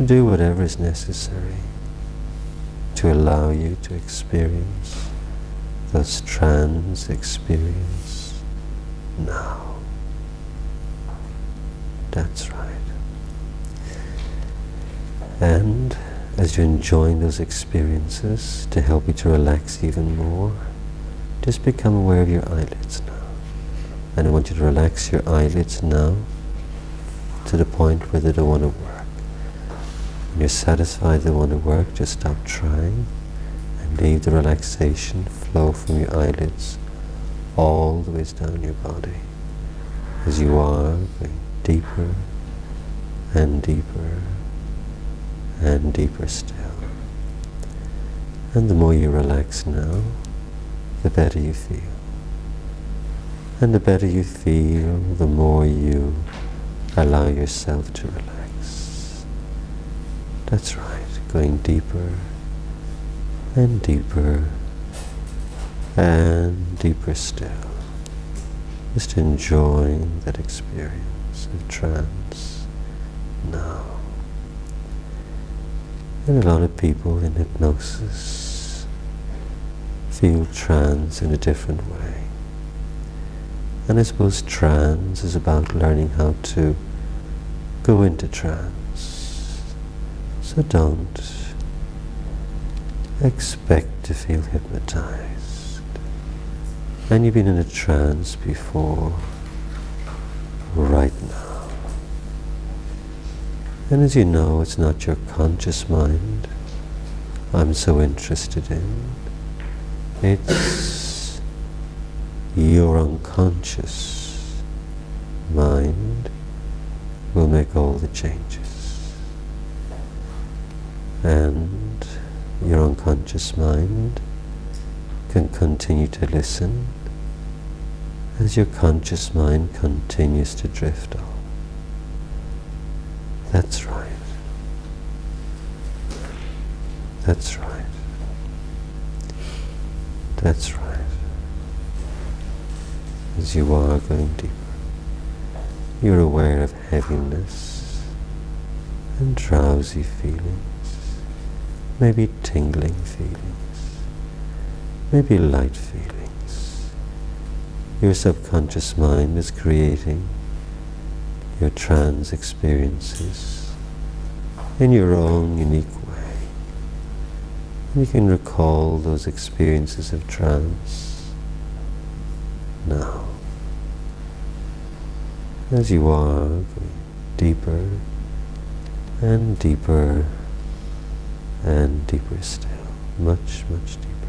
Do whatever is necessary to allow you to experience this trance experience now. That's right. And as you're enjoying those experiences, to help you to relax even more, just become aware of your eyelids now. And I want you to relax your eyelids now to the point where they don't want to work. When you're satisfied they want to work, just stop trying and leave the relaxation flow from your eyelids all the way down your body as you are going deeper and deeper and deeper still. And the more you relax now, the better you feel. And the better you feel, the more you allow yourself to relax. That's right, going deeper and deeper and deeper still. Just enjoying that experience of trance now. And a lot of people in hypnosis feel trance in a different way. And I suppose trance is about learning how to go into trance. So don't expect to feel hypnotized. And you've been in a trance before, right now. And as you know, it's not your conscious mind I'm so interested in. It's your unconscious mind will make all the changes. And your unconscious mind can continue to listen as your conscious mind continues to drift off. That's right. That's right. That's right. As you are going deeper, you're aware of heaviness and drowsy feelings, maybe tingling feelings, maybe light feelings. Your subconscious mind is creating your trance experiences in your own unique way. And you can recall those experiences of trance now, as you are going deeper and deeper and deeper still, much, much deeper.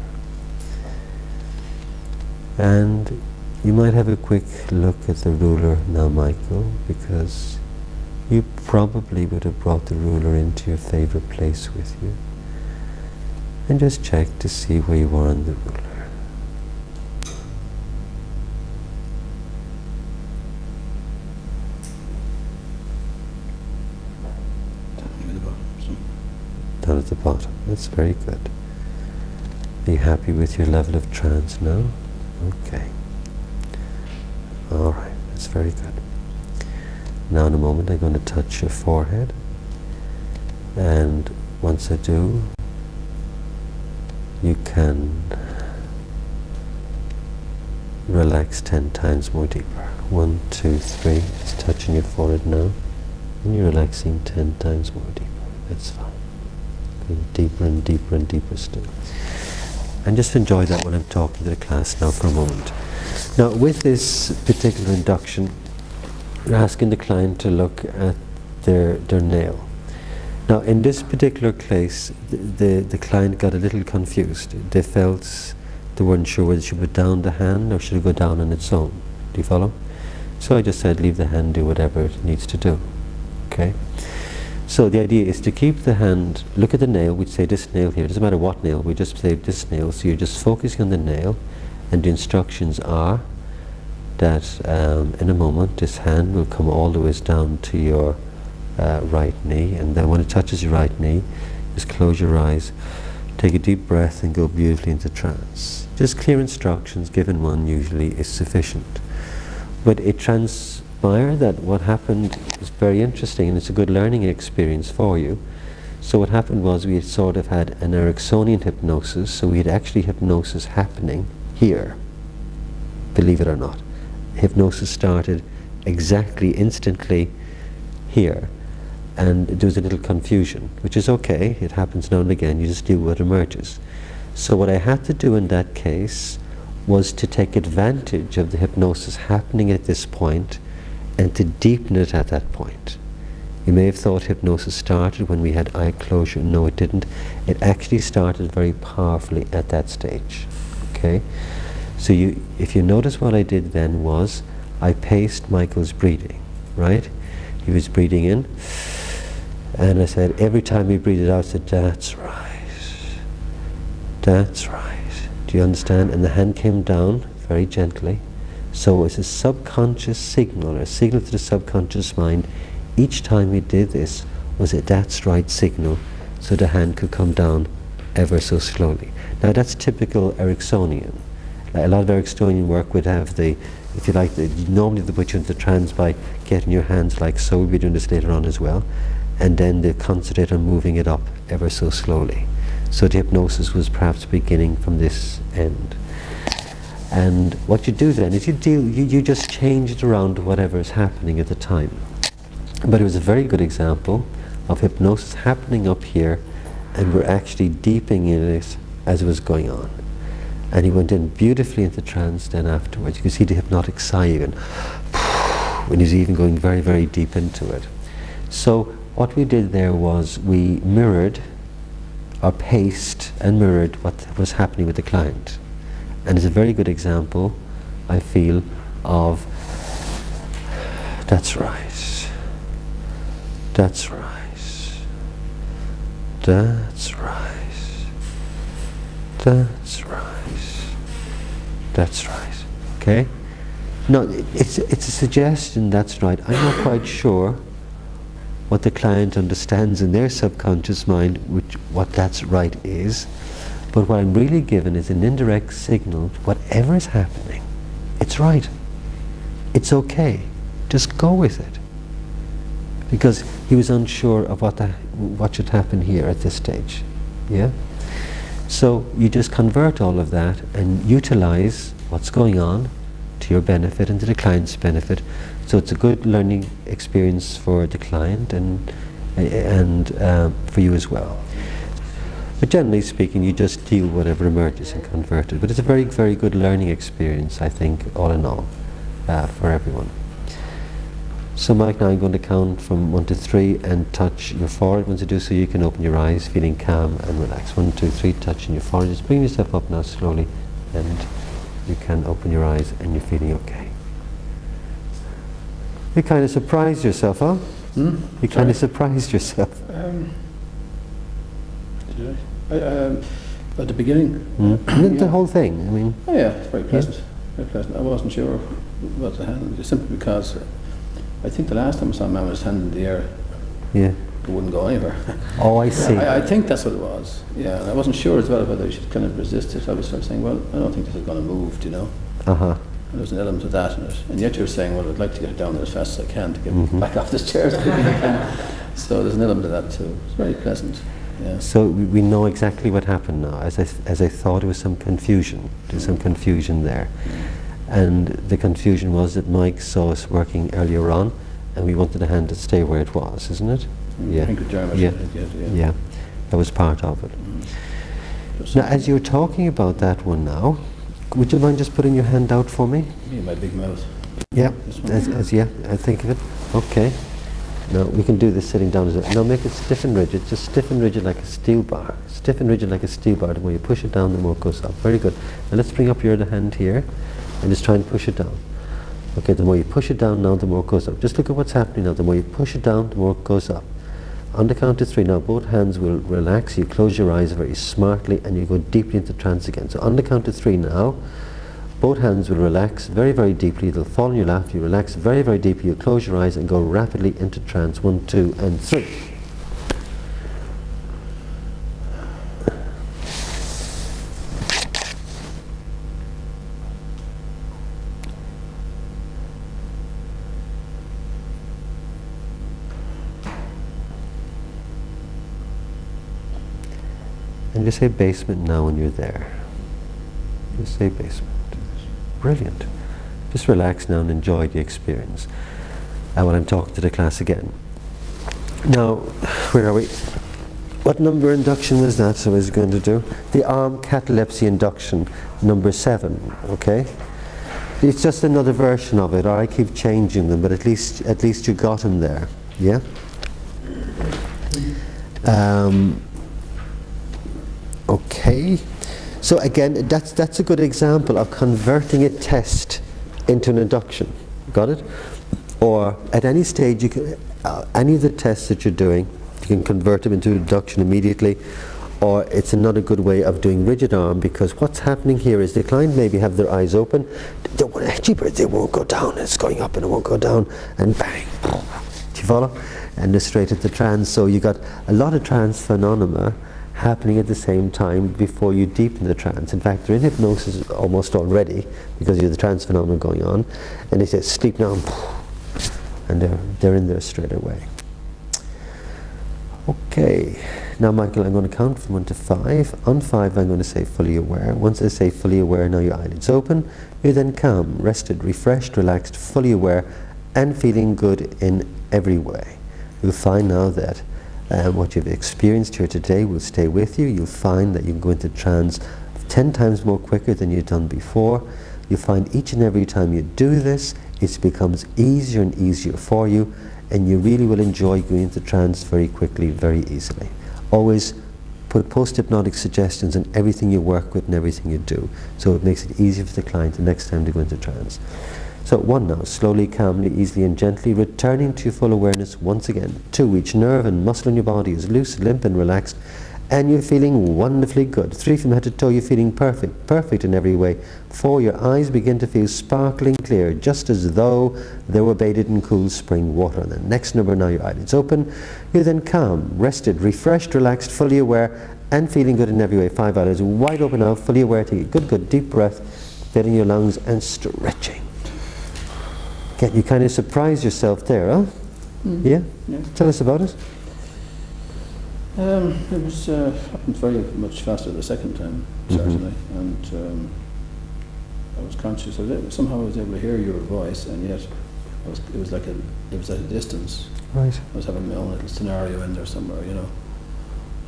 And you might have a quick look at the ruler now, Michael, because you probably would have brought the ruler into your favorite place with you. And just check to see where you are on the ruler. Down at the bottom. That's very good. Are you happy with your level of trance now? Okay. All right, that's very good. Now in a moment I'm going to touch your forehead, and once I do, you can relax 10 times more deeper. 1, 2, 3, it's touching your forehead now, and you're relaxing 10 times more deeper. That's fine. Going deeper and deeper and deeper still. And just enjoy that when I'm talking to the class now for a moment. Now with this particular induction, you're asking the client to look at their nail. Now in this particular case, the client got a little confused. They felt they weren't sure whether they should put down the hand or should it go down on its own. Do you follow? So I just said leave the hand do whatever it needs to do. Okay? So the idea is to keep the hand, look at the nail, we'd say this nail here, it doesn't matter what nail, we just say this nail, so you're just focusing on the nail, and the instructions are that in a moment this hand will come all the way down to your right knee, and then when it touches your right knee, just close your eyes, take a deep breath and go beautifully into trance. Just clear instructions, given one usually is sufficient. But a trance Meyer, that what happened is very interesting, and it's a good learning experience for you. So what happened was we had sort of had an Ericksonian hypnosis, so we had actually hypnosis happening here, believe it or not. Hypnosis started exactly instantly here, and there was a little confusion, which is okay, it happens now and again, you just deal with what emerges. So what I had to do in that case was to take advantage of the hypnosis happening at this point and to deepen it at that point. You may have thought hypnosis started when we had eye closure. No, it didn't. It actually started very powerfully at that stage. Okay? So if you notice what I did then was I paced Michael's breathing, right? He was breathing in, and I said, every time he breathed out, I said, that's right. That's right. Do you understand? And the hand came down very gently. So it was a subconscious signal, or a signal to the subconscious mind. Each time we did this was a that's right signal, so the hand could come down ever so slowly. Now that's typical Ericksonian. A lot of Ericksonian work would have the, if you like, normally they put you into trance by getting your hands like so. We'll be doing this later on as well. And then they concentrate on moving it up ever so slowly. So the hypnosis was perhaps beginning from this end. And what you do then is you just change it around to whatever is happening at the time. But it was a very good example of hypnosis happening up here, and we're actually deepening it as it was going on. And he went in beautifully into trance then afterwards. You could see the hypnotic sigh even, when he's even going very, very deep into it. So what we did there was we mirrored, or paced and mirrored what was happening with the client. And it's a very good example, I feel, of that's right, that's right, that's right, that's right, that's right. Okay? No, it's a suggestion, that's right. I'm not quite sure what the client understands in their subconscious mind, what that's right is. But what I'm really given is an indirect signal, whatever is happening, it's right. It's okay. Just go with it. Because he was unsure of what should happen here at this stage. Yeah? So you just convert all of that and utilize what's going on to your benefit and to the client's benefit. So it's a good learning experience for the client and for you as well. But generally speaking, you just deal with whatever emerges and convert it. But it's a very, very good learning experience, I think, all in all, for everyone. So Mike, now I'm going to count from 1 to 3 and touch your forehead. Once you do so, you can open your eyes, feeling calm and relaxed. 1, 2, 3, touching your forehead. Just bring yourself up now slowly, and you can open your eyes and you're feeling okay. You kind of surprised yourself, huh? You kind of surprised yourself. Did I? At the beginning? The whole thing, I mean... Oh yeah, it's very pleasant. Yeah. Very pleasant. I wasn't sure what to handle, simply because I think the last time I saw a man with his hand in the air, it wouldn't go anywhere. Oh, I see. I think that's what it was. Yeah, and I wasn't sure as well whether I should kind of resist it. I was sort of saying, well, I don't think this is going to move, you know. Uh-huh. And there was an element of that in it. And yet you're saying, well, I'd like to get it down there as fast as I can to get back off this chair as quickly as I can. So there's an element of that too. It's very pleasant. Yeah. So we know exactly what happened now. As I thought, there was some confusion. There's some confusion there. And the confusion was that Mike saw us working earlier on, and we wanted the hand to stay where it was, isn't it? Yeah. I think with Jeremy, yeah, that was part of it. Now, as you were talking about that one now, would you mind just putting your hand out for me? Me, my big mouth. Yeah, I think of it. Okay. Now, we can do this sitting down as well. Now, make it stiff and rigid. Just stiff and rigid like a steel bar. Stiff and rigid like a steel bar. The more you push it down, the more it goes up. Very good. Now, let's bring up your other hand here and just try and push it down. Okay, the more you push it down now, the more it goes up. Just look at what's happening now. The more you push it down, the more it goes up. On the count of 3 now, both hands will relax. You close your eyes very smartly and you go deeply into trance again. So on the count of 3 now, both hands will relax very, very deeply. They'll fall in your lap. You relax very, very deeply. You close your eyes and go rapidly into trance. 1, 2, and 3. And just say basement now when you're there. Just say basement. Brilliant. Just relax now and enjoy the experience. And when I'm talking to the class again. Now, where are we? What number induction was that I was going to do? The arm catalepsy induction, number 7, okay? It's just another version of it, or I keep changing them, but at least you got them there, yeah? Okay, so again, that's a good example of converting a test into an induction. Got it? Or at any stage, you can, any of the tests that you're doing, you can convert them into induction immediately. Or it's another good way of doing rigid arm, because what's happening here is the client maybe have their eyes open, they won't go down, it's going up and it won't go down, and bang, do you follow? And they're straight at the trance. So you got a lot of trance phenomena happening at the same time before you deepen the trance. In fact, they're in hypnosis almost already because you have the trance phenomenon going on, and they say sleep now, and they're in there straight away. Okay, now Michael, I'm going to count from 1 to 5. On 5 I'm going to say fully aware. Once I say fully aware, now your eyelids open. You're then calm, rested, refreshed, relaxed, fully aware, and feeling good in every way. You'll find now that what you've experienced here today will stay with you. You'll find that you can go into trance 10 times more quicker than you've done before. You'll find each and every time you do this, it becomes easier and easier for you, and you really will enjoy going into trance very quickly, very easily. Always put post-hypnotic suggestions in everything you work with and everything you do, so it makes it easier for the client the next time to go into trance. So 1 now, slowly, calmly, easily and gently, returning to your full awareness once again. 2, each nerve and muscle in your body is loose, limp and relaxed, and you're feeling wonderfully good. 3, from head to toe, you're feeling perfect, perfect in every way. 4, your eyes begin to feel sparkling clear, just as though they were bathed in cool spring water. And the next number, now your eyelids open. You're then calm, rested, refreshed, relaxed, fully aware, and feeling good in every way. 5, eyelids wide open now, fully aware. Take a good deep breath, filling your lungs and stretching. Again, you kind of surprise yourself there, huh? Yeah? Tell us about it. It was happened very much faster the second time, certainly, and I was conscious of it. Somehow I was able to hear your voice, and yet it was like at a distance. Right. I was having my own little scenario in there somewhere, you know.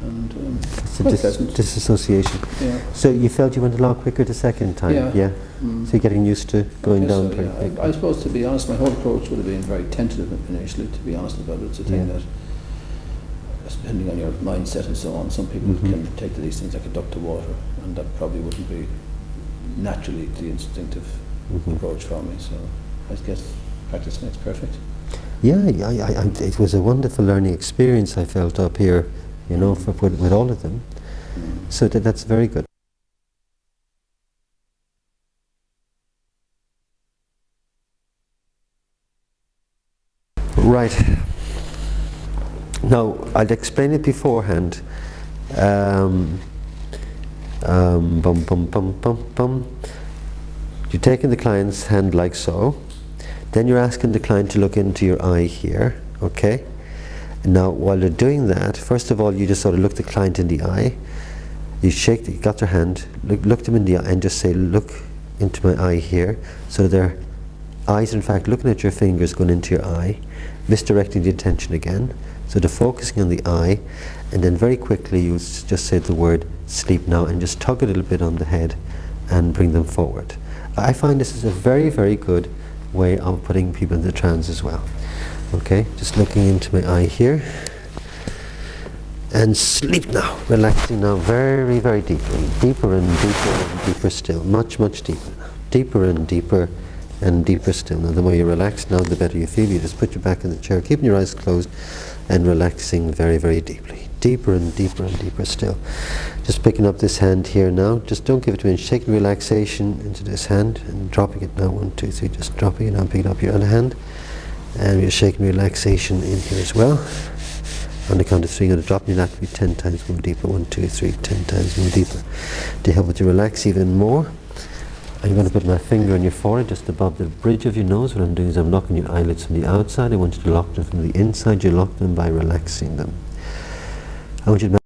And it's a disassociation. Yeah. So you felt you went a lot quicker the second time? Yeah. So you're getting used to going down so, pretty quick. I suppose, to be honest, my whole approach would have been very tentative initially, to be honest about it. It's a thing that, depending on your mindset and so on, some people can take to these things like a duck to water, and that probably wouldn't be naturally the instinctive approach for me. So I guess practice makes perfect. Yeah, it was a wonderful learning experience I felt up here, you know, with all of them. So that's very good. Right. Now, I'd explain it beforehand. You're taking the client's hand like so. Then you're asking the client to look into your eye here, okay? Now, while you're doing that, first of all, you just sort of look the client in the eye. You got their hand, look them in the eye and just say, look into my eye here. So their eyes, in fact, looking at your fingers going into your eye, misdirecting the attention again. So they're focusing on the eye, and then very quickly you just say the word sleep now and just tug a little bit on the head and bring them forward. I find this is a very, very good way of putting people into trance as well. Okay, just looking into my eye here. And sleep now, relaxing now very, very deeply. Deeper and deeper and deeper still. Much, much deeper now. Deeper and deeper and deeper still. Now the more you relax now, the better you feel. You just put your back in the chair, keeping your eyes closed and relaxing very, very deeply. Deeper and deeper and deeper still. Just picking up this hand here now. Just don't give it to me. Shaking relaxation into this hand and dropping it now. 1, 2, 3. Just dropping it now. Picking up your other hand. And we're shaking relaxation in here as well. On the count of 3, I'm going to drop you that to be 10 times more deeper. 1, 2, 3, 10 times more deeper. To help you to relax even more, I'm going to put my finger on your forehead just above the bridge of your nose. What I'm doing is I'm locking your eyelids from the outside. I want you to lock them from the inside. You lock them by relaxing them. I want you to